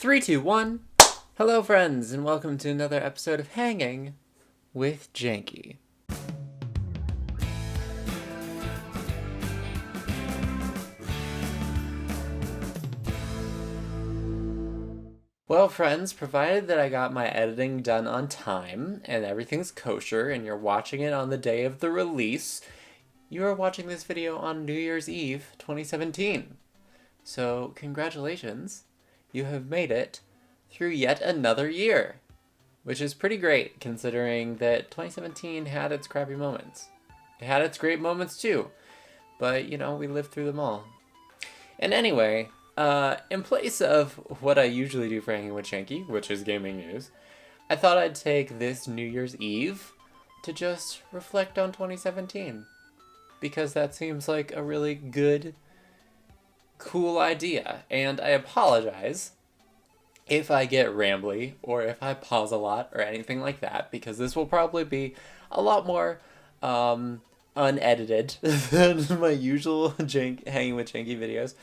Three, two, one. Hello, friends, and welcome to another episode of Hanging with Janky. Well, friends, provided that I got my editing done on time and everything's kosher and you're watching it on the day of the release, you are watching this video on New Year's Eve 2017. So, congratulations. You have made it through yet another year, which is pretty great considering that 2017 had its crappy moments. It had its great moments too, but you know, we lived through them all. And anyway, in place of what I usually do for Hanging with Janky, which is gaming news, I thought I'd take this New Year's Eve to just reflect on 2017. Because that seems like a really good, cool idea. And I apologize if I get rambly or if I pause a lot or anything like that, because this will probably be a lot more unedited than my usual Hanging with Janky videos.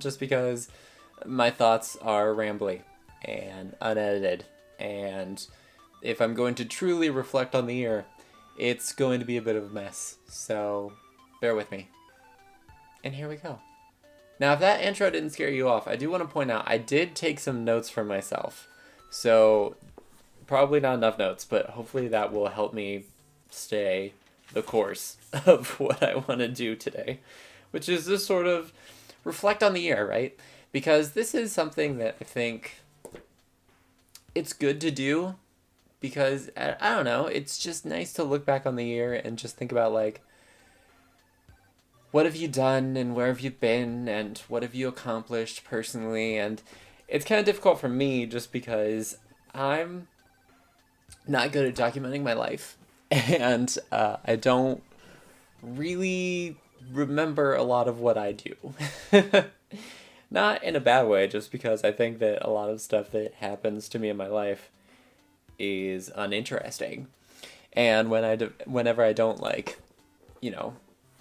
Just because my thoughts are rambly and unedited, and if I'm going to truly reflect on the year, it's going to be a bit of a mess, so bear with me. And here we go. Now, if that intro didn't scare you off, I do want to point out I did take some notes for myself, so probably not enough notes, but hopefully that will help me stay the course of what I want to do today, which is just sort of reflect on the year, right? Because this is something that I think it's good to do, because I don't know, it's just nice to look back on the year and just think about, like, what have you done and where have you been and what have you accomplished personally. And it's kind of difficult for me just because I'm not good at documenting my life, and I don't really remember a lot of what I do. Not in a bad way, just because I think that a lot of stuff that happens to me in my life is uninteresting. And whenever I don't, like, you know,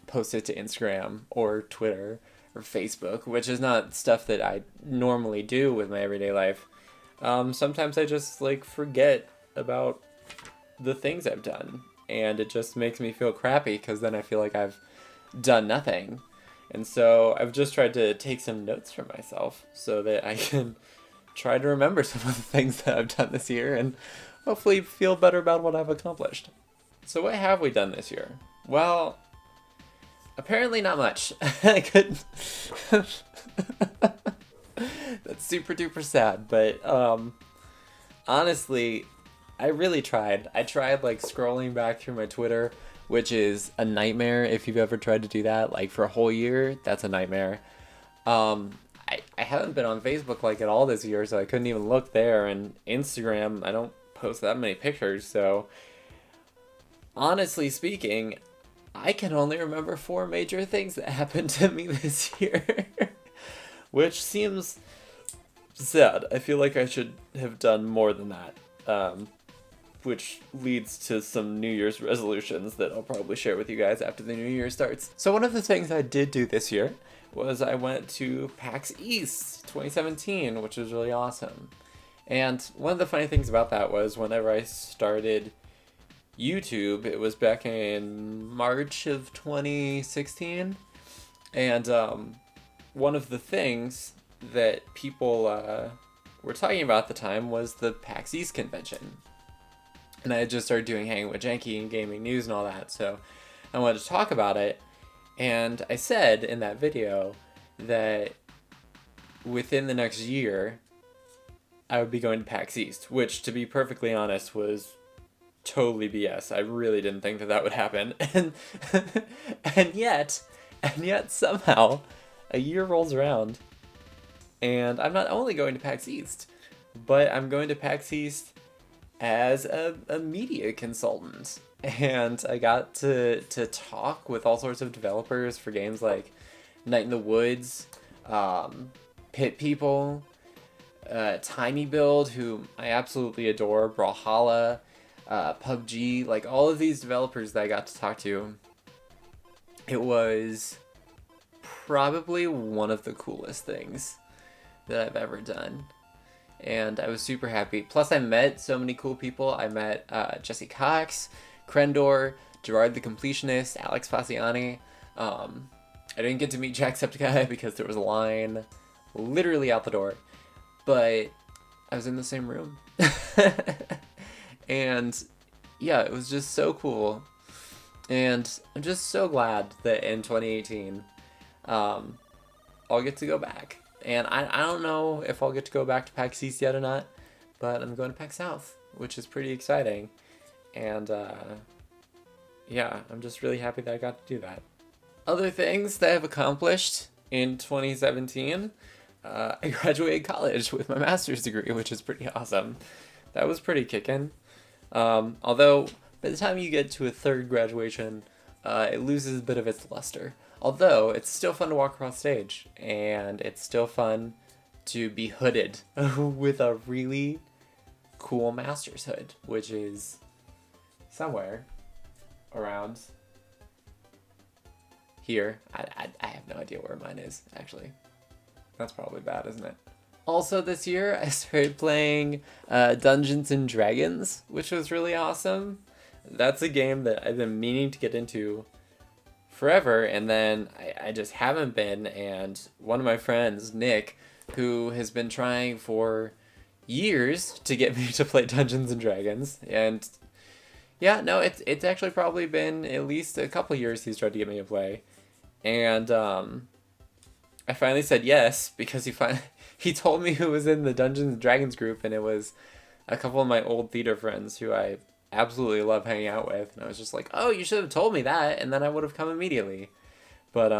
post it to Instagram or Twitter or Facebook, which is not stuff that I normally do with my everyday life, sometimes I just, like, forget about the things I've done. And it just makes me feel crappy, because then I feel like I've done nothing. And so I've just tried to take some notes for myself so that I can try to remember some of the things that I've done this year and hopefully feel better about what I've accomplished. So what have we done this year? Well, apparently not much. I couldn't. That's super duper sad, but honestly, I really tried. I tried, like, scrolling back through my Twitter, which is a nightmare if you've ever tried to do that. Like, for a whole year, that's a nightmare. I haven't been on Facebook, like, at all this year, so I couldn't even look there. And Instagram, I don't post that many pictures, so honestly speaking, I can only remember 4 major things that happened to me this year, which seems sad. I feel like I should have done more than that. Which leads to some New Year's resolutions that I'll probably share with you guys after the new year starts. So one of the things I did do this year was I went to PAX East 2017, which was really awesome. And one of the funny things about that was whenever I started YouTube, it was back in March of 2016. And one of the things that people were talking about at the time was the PAX East convention. And I had just started doing Hanging with Janky and gaming news and all that, so I wanted to talk about it. And I said in that video that within the next year, I would be going to PAX East, which, to be perfectly honest, was totally BS. I really didn't think that that would happen. And yet somehow a year rolls around and I'm not only going to PAX East, but I'm going to PAX East as a media consultant. And I got to talk with all sorts of developers for games like Night in the Woods, Pit People, Tiny Build, who I absolutely adore, Brawlhalla, PUBG, like all of these developers that I got to talk to. It was probably one of the coolest things that I've ever done. and I was super happy. Plus, I met so many cool people. I met Jesse Cox, Krendor, Gerard the Completionist, Alex Fasciani. I didn't get to meet Jacksepticeye because there was a line literally out the door, but I was in the same room. And yeah, it was just so cool. And I'm just so glad that in 2018, I'll get to go back. And I don't know if I'll get to go back to PAX East yet or not, but I'm going to PAX South, which is pretty exciting. And yeah, I'm just really happy that I got to do that. Other things that I've accomplished in 2017, I graduated college with my master's degree, which is pretty awesome. That was pretty kickin'. Although, by the time you get to a third graduation, it loses a bit of its luster. Although, it's still fun to walk across stage, and it's still fun to be hooded with a really cool master's hood, which is somewhere around here. I have no idea where mine is, actually. That's probably bad, isn't it? Also this year, I started playing Dungeons and Dragons, which was really awesome. That's a game that I've been meaning to get into forever, and then I just haven't been, and one of my friends, Nick, who has been trying for years to get me to play Dungeons and Dragons, and yeah, no, it's actually probably been at least a couple years he's tried to get me to play, and I finally said yes, because he told me who was in the Dungeons and Dragons group, and it was a couple of my old theater friends who I absolutely love hanging out with, and I was just like, oh, you should have told me that, and then I would have come immediately. But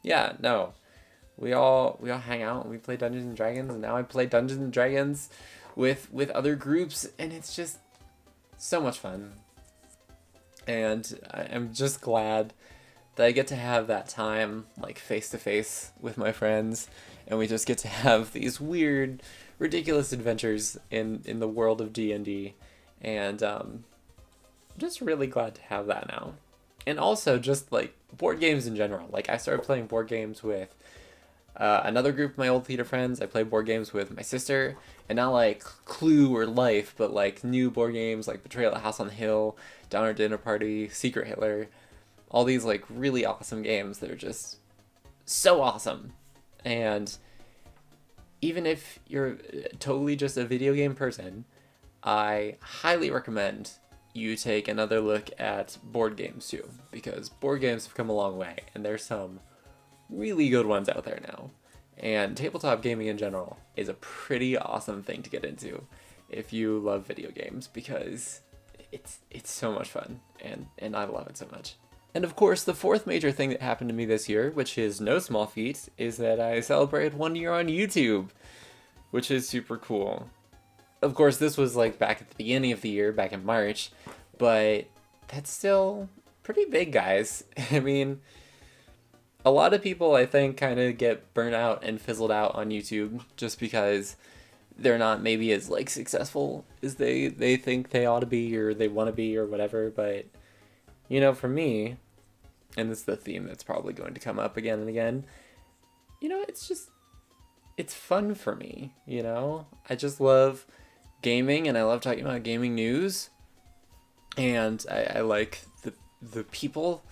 yeah, no, we all hang out and we play Dungeons and Dragons, and now I play Dungeons and Dragons with other groups, and it's just so much fun. And I'm just glad that I get to have that time, like, face to face with my friends, and we just get to have these weird, ridiculous adventures in the world of D&D. And I'm just really glad to have that now. And also just like board games in general. Like I started playing board games with another group of my old theater friends. I played board games with my sister, and not like Clue or Life, but like new board games like Betrayal at House on the Hill, Downer Dinner Party, Secret Hitler. All these like really awesome games that are just so awesome. And even if you're totally just a video game person, I highly recommend you take another look at board games too, because board games have come a long way, and there's some really good ones out there now. And tabletop gaming in general is a pretty awesome thing to get into if you love video games, because it's so much fun, and I love it so much. And of course, the fourth major thing that happened to me this year, which is no small feat, is that I celebrated 1 year on YouTube, which is super cool. Of course, this was like back at the beginning of the year, back in March, but that's still pretty big, guys. I mean, a lot of people, I think, kind of get burnt out and fizzled out on YouTube just because they're not maybe as like successful as they think they ought to be or they want to be or whatever. But, you know, for me, and this is the theme that's probably going to come up again and again, you know, it's fun for me, you know? I just love gaming, and I love talking about gaming news, and I like the people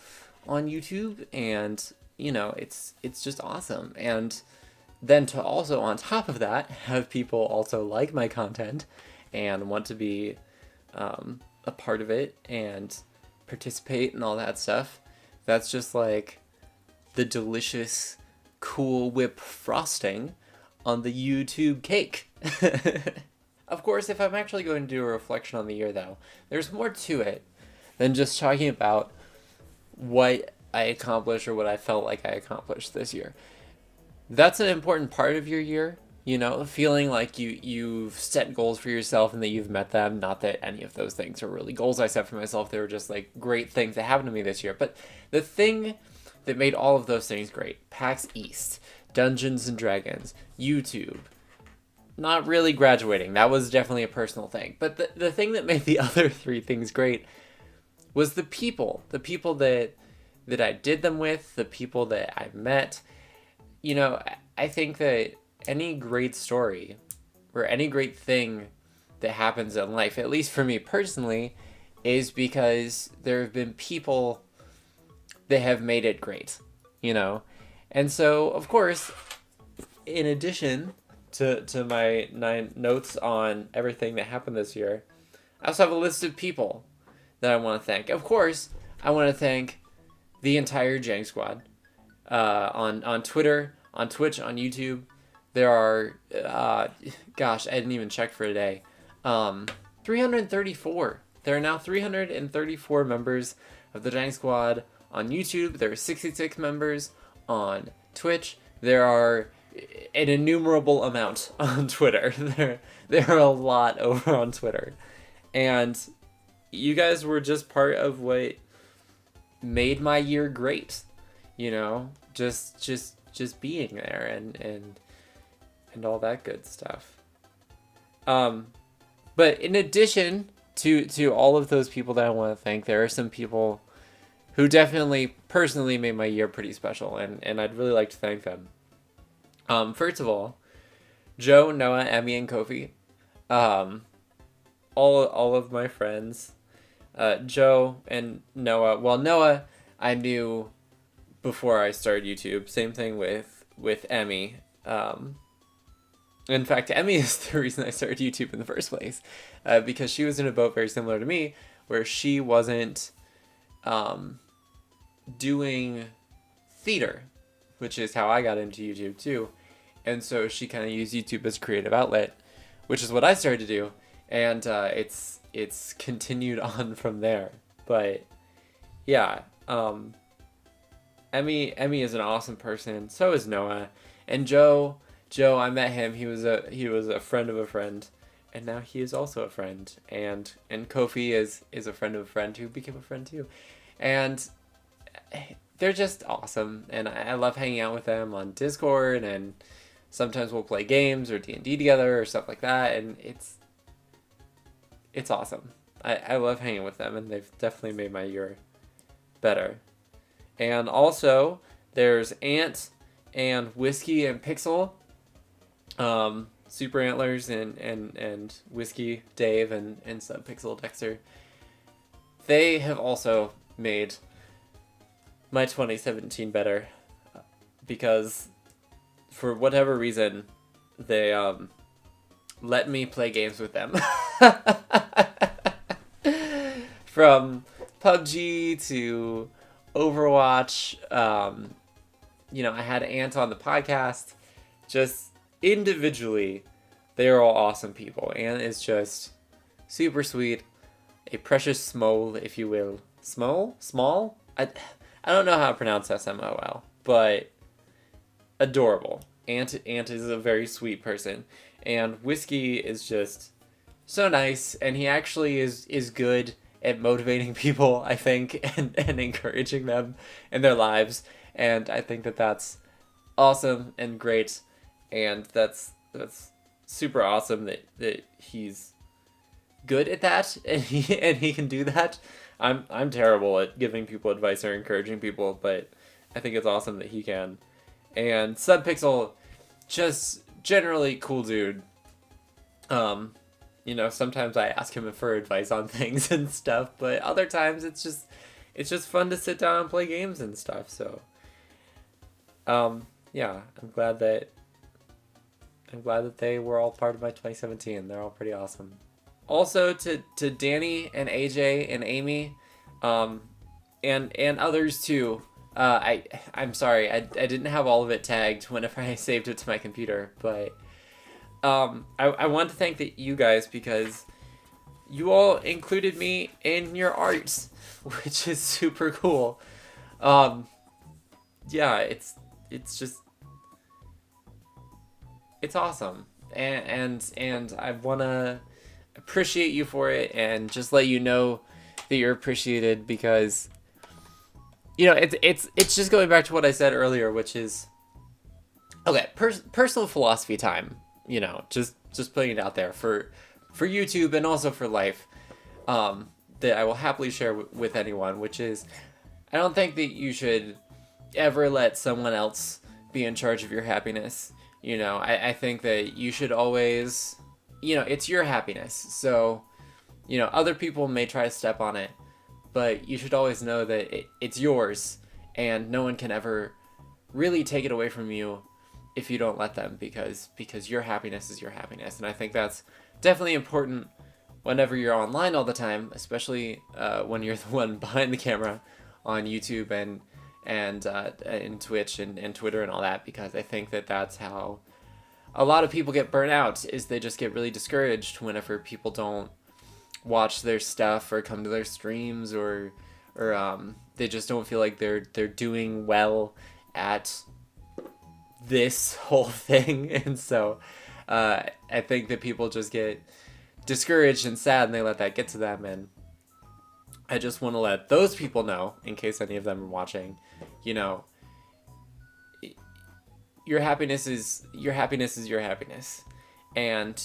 on YouTube, and you know, it's just awesome. And then to also on top of that have people also like my content and want to be a part of it and participate and all that stuff, that's just like the delicious Cool Whip frosting on the YouTube cake. Of course, if I'm actually going to do a reflection on the year, though, there's more to it than just talking about what I accomplished or what I felt like I accomplished this year. That's an important part of your year, you know, feeling like you've set goals for yourself and that you've met them. Not that any of those things are really goals I set for myself. They were just like great things that happened to me this year. But the thing that made all of those things great, PAX East, Dungeons and Dragons, YouTube, not really graduating. That was definitely a personal thing. But the thing that made the other three things great was the people that I did them with, the people that I met. You know, I think that any great story or any great thing that happens in life, at least for me personally, is because there have been people that have made it great, you know? And so, of course, in addition to my 9 notes on everything that happened this year, I also have a list of people that I want to thank. Of course, I want to thank the entire Jank Squad. On Twitter, on Twitch, on YouTube, there are, gosh, I didn't even check for a day, 334. There are now 334 members of the Jank Squad on YouTube. There are 66 members on Twitch. There are an innumerable amount on Twitter. There are a lot over on Twitter. And you guys were just part of what made my year great. You know, just being there and all that good stuff. But in addition to all of those people that I want to thank, there are some people who definitely personally made my year pretty special, and I'd really like to thank them. First of all, Joe, Noah, Emmy, and Kofi. All of my friends. Joe and Noah. Well, Noah I knew before I started YouTube. Same thing with Emmy. In fact, Emmy is the reason I started YouTube in the first place, because she was in a boat very similar to me, where she wasn't doing theater, which is how I got into YouTube too. And so she kind of used YouTube as a creative outlet, which is what I started to do. And it's continued on from there. But yeah, Emmy is an awesome person. So is Noah. And Joe, I met him. He was a friend of a friend, and now he is also a friend. And Kofi is a friend of a friend who became a friend too. And they're just awesome, and I love hanging out with them on Discord, and sometimes we'll play games or D&D together or stuff like that, and it's awesome. I love hanging with them, and they've definitely made my year better. And also, there's Ant and Whiskey and Pixel, Super Antlers and Whiskey, Dave, and Sub Pixel Dexter. They have also made my 2017 better, because for whatever reason they let me play games with them. From PUBG to Overwatch. I had Ant on the podcast. Just individually, they are all awesome people. Ant is just super sweet, a precious smole, if you will. Small? I don't know how to pronounce SMOL, but adorable. Ant is a very sweet person. And Whiskey is just so nice, and he actually is good at motivating people, I think, and encouraging them in their lives. And I think that's awesome and great, and that's super awesome that he's good at that, and he can do that. I'm terrible at giving people advice or encouraging people, but I think it's awesome that he can. And Subpixel, just generally cool dude. Sometimes I ask him for advice on things and stuff, but other times it's just fun to sit down and play games and stuff. So, yeah, I'm glad that they were all part of my 2017. They're all pretty awesome. Also to Danny and AJ and Amy, and others too. I'm sorry, I didn't have all of it tagged whenever I saved it to my computer, but I want to thank you guys, because you all included me in your art, which is super cool. Yeah, it's awesome, and I wanna appreciate you for it, and just let you know that you're appreciated, because it's just going back to what I said earlier, which is okay, personal philosophy time, just putting it out there for YouTube and also for life, that I will happily share with anyone, which is, I don't think that you should ever let someone else be in charge of your happiness. I think that you should always it's your happiness. So, other people may try to step on it, but you should always know that it's yours, and no one can ever really take it away from you if you don't let them, because your happiness is your happiness. And I think that's definitely important whenever you're online all the time, especially when you're the one behind the camera on YouTube and Twitch and Twitter and all that, because I think that's how a lot of people get burnt out, is they just get really discouraged whenever people don't watch their stuff or come to their streams, or they just don't feel like they're doing well at this whole thing. And so I think that people just get discouraged and sad, and they let that get to them. And I just want to let those people know, in case any of them are watching, your happiness is your happiness. And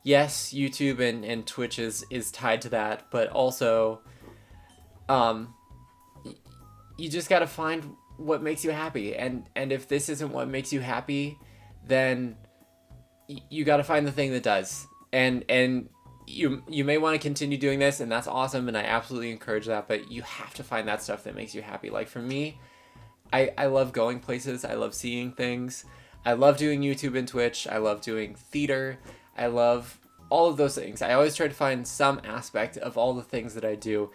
yes, YouTube and Twitch is tied to that, but also you just got to find what makes you happy. And if this isn't what makes you happy, then you got to find the thing that does. And you may want to continue doing this, and that's awesome, and I absolutely encourage that, but you have to find that stuff that makes you happy. Like for me, I love going places. I love seeing things. I love doing YouTube and Twitch. I love doing theater. I love all of those things. I always try to find some aspect of all the things that I do.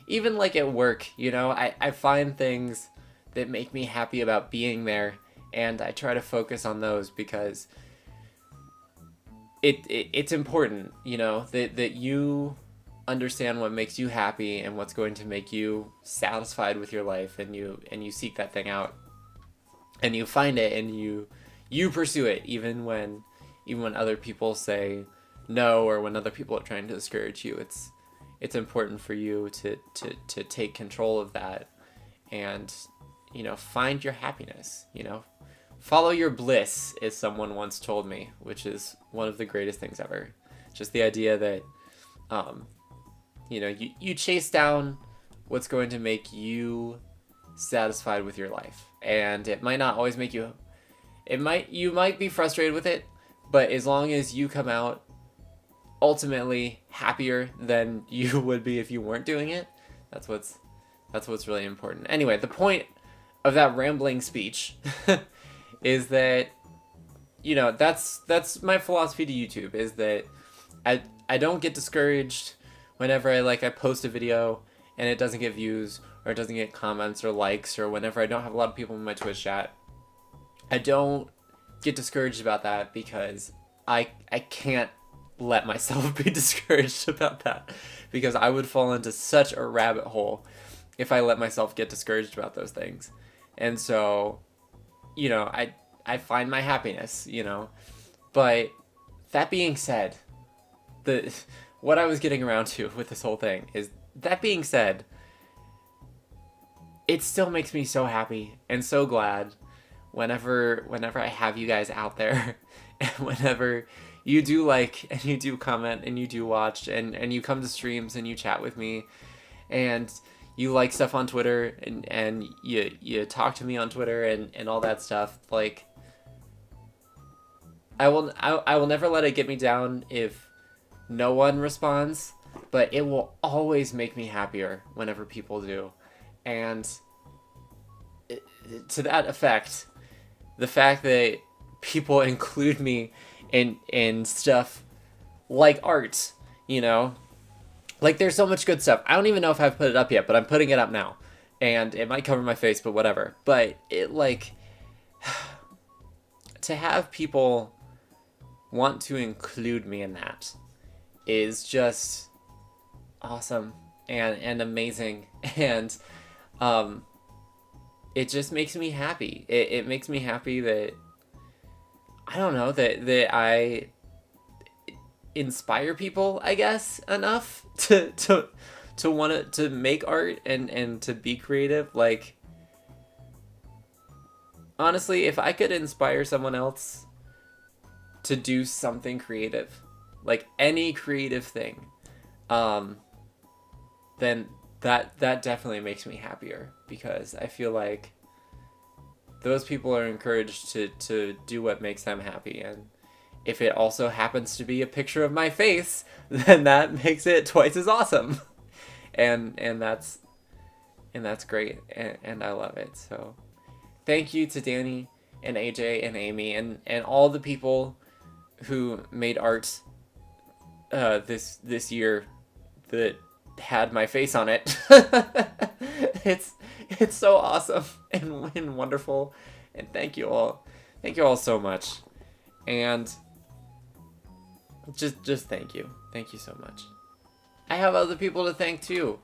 Even like at work, I find things that make me happy about being there, and I try to focus on those, because it's important, that you understand what makes you happy and what's going to make you satisfied with your life, and you seek that thing out, and you find it, and you pursue it, even when other people say no, or when other people are trying to discourage you. It's important for you to take control of that, and find your happiness. Follow your bliss, as someone once told me, which is one of the greatest things ever. Just the idea that you chase down what's going to make you satisfied with your life. And it might not always make you might be frustrated with it, but as long as you come out ultimately happier than you would be if you weren't doing it, that's what's really important. Anyway, the point of that rambling speech is that that's my philosophy to YouTube, is that I don't get discouraged whenever I post a video and it doesn't get views, or it doesn't get comments or likes, or whenever I don't have a lot of people in my Twitch chat. I don't get discouraged about that, because I can't let myself be discouraged about that, because I would fall into such a rabbit hole if I let myself get discouraged about those things. And so, I find my happiness, But that being said, what I was getting around to with this whole thing is, that being said, it still makes me so happy and so glad whenever I have you guys out there, and whenever you do like, and you do comment, and you do watch, and you come to streams and you chat with me, and you like stuff on Twitter, and you talk to me on Twitter and all that stuff. Like, I will never let it get me down if no one responds, but it will always make me happier whenever people do. And to that effect, the fact that people include me in stuff like art, like, there's so much good stuff. I don't even know if I've put it up yet, but I'm putting it up now, and it might cover my face, but whatever. But it, to have people want to include me in that is just awesome and amazing, and it just makes me happy. It makes me happy that, I don't know, that I inspire people, I guess, enough to want to make art and to be creative. Like, honestly, if I could inspire someone else to do something creative, like any creative thing, then that definitely makes me happier, because I feel like those people are encouraged to do what makes them happy, if it also happens to be a picture of my face, then that makes it twice as awesome. and that's great, and I love it. So thank you to Danny and AJ and Amy and all the people who made art this year that had my face on it. It's so awesome and wonderful, and thank you all so much. And just thank you so much. I have other people to thank too.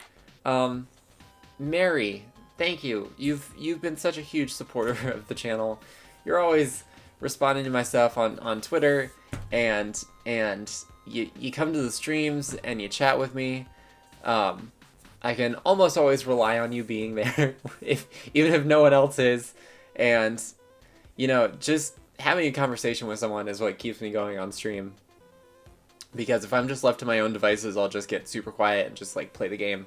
Mary, thank you. You've been such a huge supporter of the channel. You're always responding to my stuff on Twitter, and you come to the streams and you chat with me. I can almost always rely on you being there, even if no one else is. And just having a conversation with someone is what keeps me going on stream. Because if I'm just left to my own devices, I'll just get super quiet and just like play the game.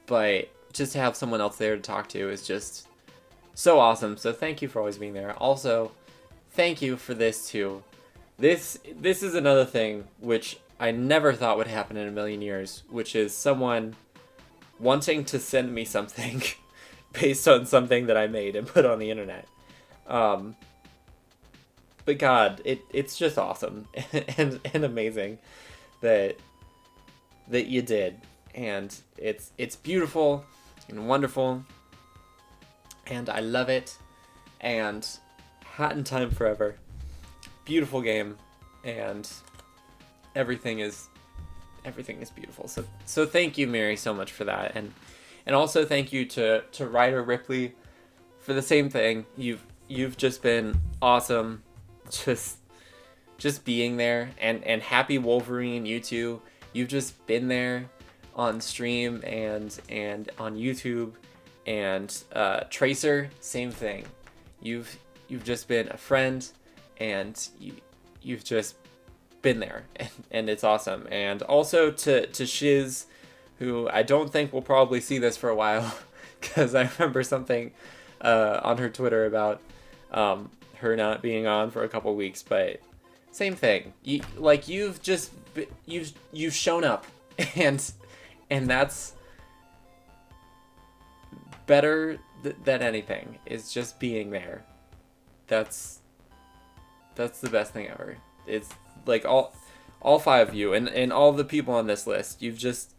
But just to have someone else there to talk to is just so awesome. So thank you for always being there. Also, thank you for this too. This is another thing which I never thought would happen in a million years, which is someone wanting to send me something based on something that I made and put on the internet. But God, it's just awesome and amazing that you did, and it's beautiful and wonderful, and I love it. And Hat in Time Forever, beautiful game, and everything is beautiful. So thank you, Mary, so much for that, and also thank you to Ryder Ripley for the same thing. You've just been awesome. Just being there, and Happy Wolverine, you too. You've just been there on stream and on YouTube, and Tracer, same thing. You've just been a friend, and you've just been there, and it's awesome. And also to Shiz, who I don't think will probably see this for a while, because I remember something on her Twitter about her not being on for a couple weeks, but same thing. You've shown up, and that's better than anything. Is just being there. That's the best thing ever. It's like all five of you and all the people on this list. You've just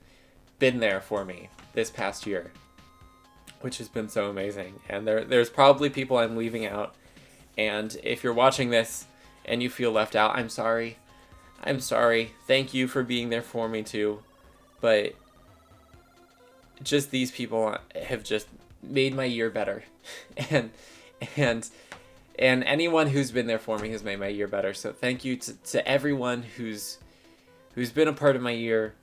been there for me this past year, which has been so amazing. And there's probably people I'm leaving out. And if you're watching this and you feel left out, I'm sorry. I'm sorry. Thank you for being there for me too. But just these people have just made my year better. and anyone who's been there for me has made my year better. So thank you to everyone who's been a part of my year.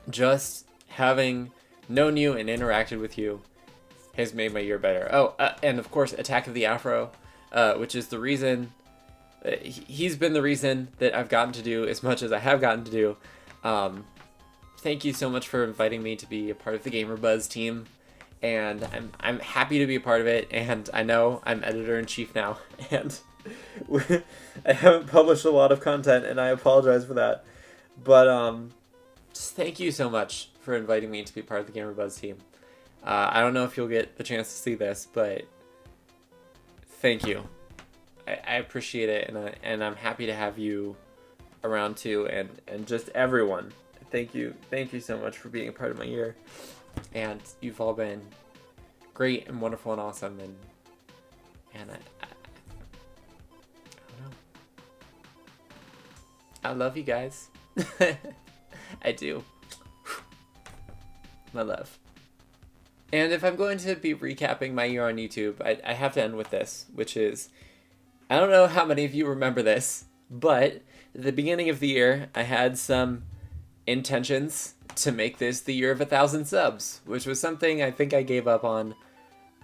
Just having known you and interacted with you has made my year better. Oh, and of course, Attack of the Afro, which is the reason, he's been the reason that I've gotten to do as much as I have gotten to do. Thank you so much for inviting me to be a part of the GamerBuzz team, and I'm happy to be a part of it, and I know I'm editor-in-chief now, and I haven't published a lot of content, and I apologize for that, but just thank you so much for inviting me to be part of the GamerBuzz team. I don't know if you'll get the chance to see this, but thank you. I appreciate it, and I'm happy to have you around too, and just everyone. Thank you so much for being a part of my year, and you've all been great and wonderful and awesome, and I don't know. I love you guys. I do. My love. And if I'm going to be recapping my year on YouTube, I have to end with this, which is, I don't know how many of you remember this, but at the beginning of the year, I had some intentions to make this the year of 1,000 subs, which was something I think I gave up on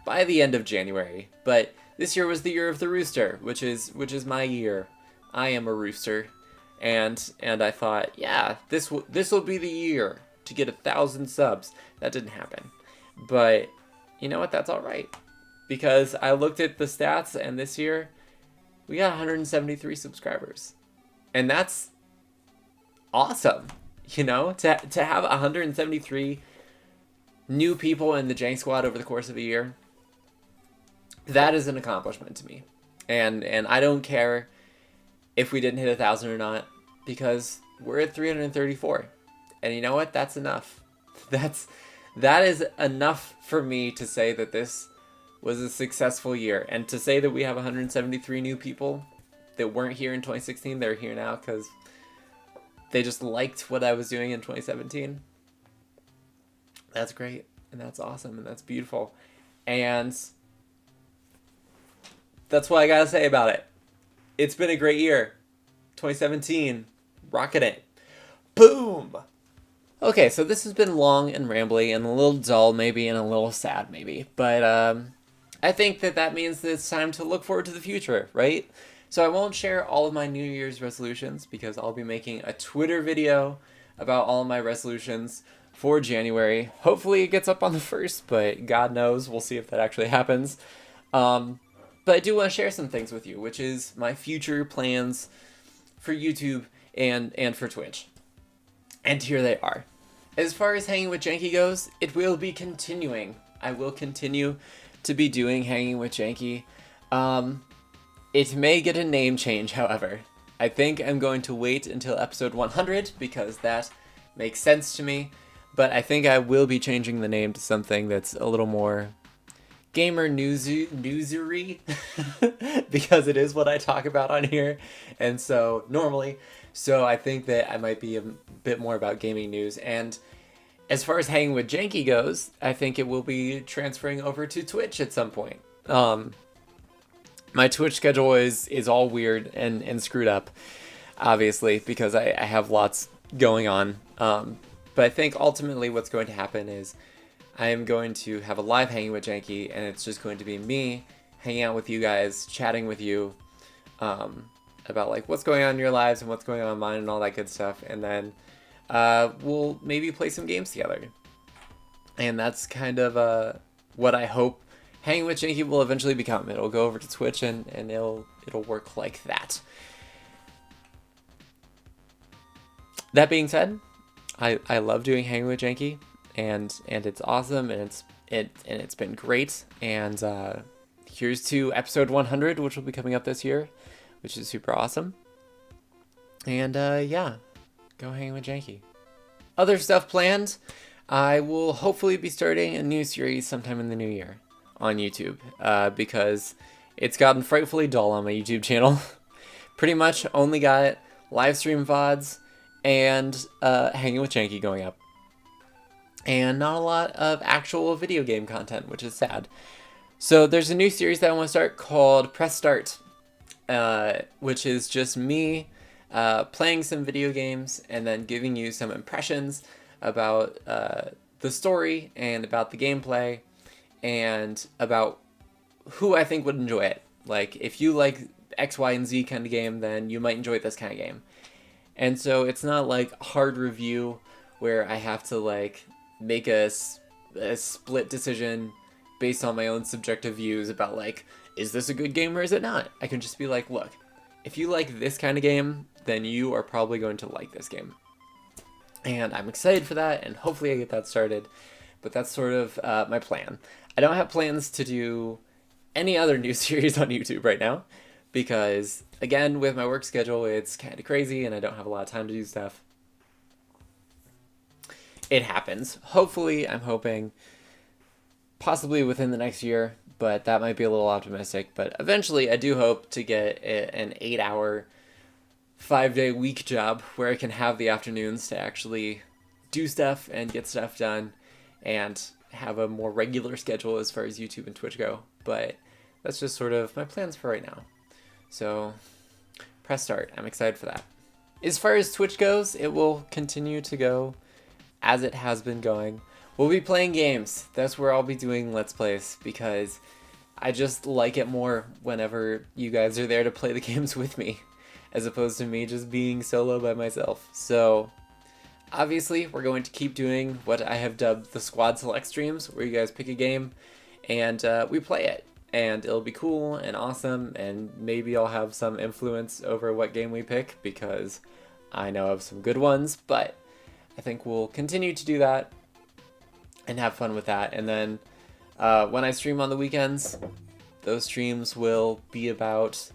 by the end of January. But this year was the year of the rooster, which is my year. I am a rooster, and I thought, yeah, this will be the year to get 1,000 subs. That didn't happen. But you know what? That's all right, because I looked at the stats, and this year we got 173 subscribers. And that's awesome. You know, to have 173 new people in the Jank squad over the course of a year, that is an accomplishment to me. And I don't care if we didn't hit 1,000 or not, because we're at 334. And you know what? That's enough. That is enough for me to say that this was a successful year. And to say that we have 173 new people that weren't here in 2016, they're here now because they just liked what I was doing in 2017. That's great, and that's awesome, and that's beautiful. And that's what I gotta say about it. It's been a great year. 2017, rocking it. Boom! Okay, so this has been long and rambly and a little dull maybe and a little sad maybe. But I think that means that it's time to look forward to the future, right? So I won't share all of my New Year's resolutions because I'll be making a Twitter video about all of my resolutions for January. Hopefully it gets up on the 1st, but God knows. We'll see if that actually happens. But I do want to share some things with you, which is my future plans for YouTube and for Twitch. And here they are. As far as Hanging with Janky goes, it will be continuing. I will continue to be doing Hanging with Janky. It may get a name change, however. I think I'm going to wait until episode 100 because that makes sense to me. But I think I will be changing the name to something that's a little more gamer newsery because it is what I talk about on here. And so normally, so I think that I might be a bit more about gaming news. And as far as Hanging with Janky goes, I think it will be transferring over to Twitch at some point. My Twitch schedule is all weird and screwed up, obviously, because I have lots going on. But I think ultimately what's going to happen is I am going to have a live Hanging with Janky, and it's just going to be me hanging out with you guys, chatting with you about like what's going on in your lives and what's going on in mine and all that good stuff. And then we'll maybe play some games together. And that's kind of what I hope Hanging with Janky will eventually become. It'll go over to Twitch and it'll work like that. That being said, I love doing Hanging with Janky, and it's awesome, and it's been great. And here's to episode 100, which will be coming up this year, which is super awesome. And yeah, go Hanging with Janky. Other stuff planned. I will hopefully be starting a new series sometime in the new year on YouTube, because it's gotten frightfully dull on my YouTube channel. Pretty much only got live stream VODs and Hanging with Janky going up. And not a lot of actual video game content, which is sad. So there's a new series that I want to start called Press Start, which is just me playing some video games and then giving you some impressions about the story and about the gameplay and about who I think would enjoy it. Like, if you like X, Y, and Z kind of game, then you might enjoy this kind of game. And so it's not like hard review where I have to like make a split decision based on my own subjective views about like, is this a good game or is it not? I can just be like, look, if you like this kind of game, then you are probably going to like this game. And I'm excited for that, and hopefully I get that started. But that's sort of my plan. I don't have plans to do any other new series on YouTube right now, because, again, with my work schedule, it's kind of crazy, and I don't have a lot of time to do stuff. It happens. Hopefully, I'm hoping, possibly within the next year, but that might be a little optimistic. But eventually, I do hope to get an 8-hour, 5-day week job where I can have the afternoons to actually do stuff and get stuff done and have a more regular schedule as far as YouTube and Twitch go. But that's just sort of my plans for right now. So, press start. I'm excited for that. As far as Twitch goes, it will continue to go as it has been going. We'll be playing games. That's where I'll be doing Let's Plays, because I just like it more whenever you guys are there to play the games with me, as opposed to me just being solo by myself. So, obviously, we're going to keep doing what I have dubbed the Squad Select streams, where you guys pick a game and we play it. and it'll be cool and awesome, and maybe I'll have some influence over what game we pick because I know of some good ones, but I think we'll continue to do that and have fun with that. And then when I stream on the weekends, those streams will be about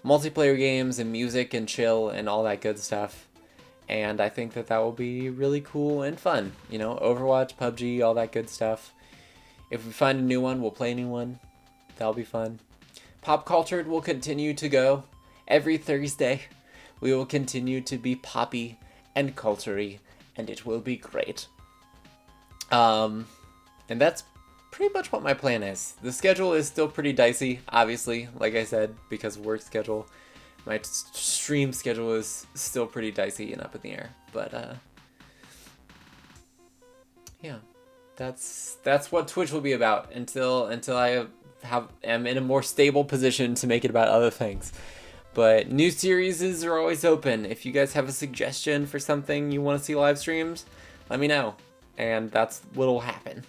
multiplayer games and music and chill and all that good stuff. And I think that will be really cool and fun. You know, Overwatch, PUBG, all that good stuff. If we find a new one, we'll play a new one. That'll be fun. Pop Cultured will continue to go every Thursday. We will continue to be poppy and culture-y, and it will be great. And that's pretty much what my plan is. The schedule is still pretty dicey, obviously, like I said, because of work schedule. My stream schedule is still pretty dicey and up in the air, but yeah, that's what Twitch will be about until I am in a more stable position to make it about other things. But new series are always open. If you guys have a suggestion for something you want to see live streams, let me know, and that's what'll happen.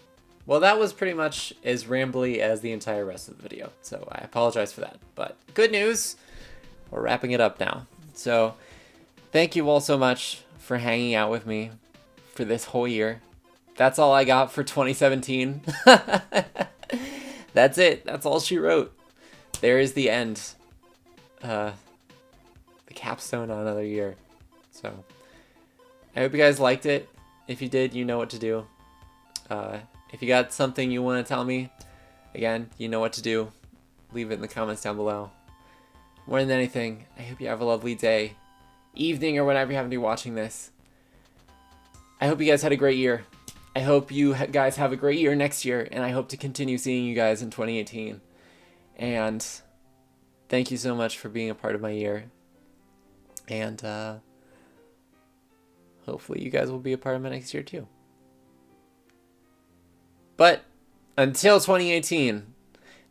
Well, that was pretty much as rambly as the entire rest of the video, so I apologize for that. But good news, we're wrapping it up now. So thank you all so much for hanging out with me for this whole year. That's all I got for 2017. That's it. That's all she wrote. There is the end. The capstone on another year. So I hope you guys liked it. If you did, you know what to do. If you got something you want to tell me, again, you know what to do. Leave it in the comments down below. More than anything, I hope you have a lovely day, evening, or whenever you happen to be watching this. I hope you guys had a great year. I hope you guys have a great year next year, and I hope to continue seeing you guys in 2018. And thank you so much for being a part of my year. And hopefully you guys will be a part of my next year too. But until 2018,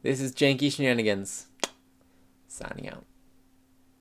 this is Janky Shenanigans, signing out.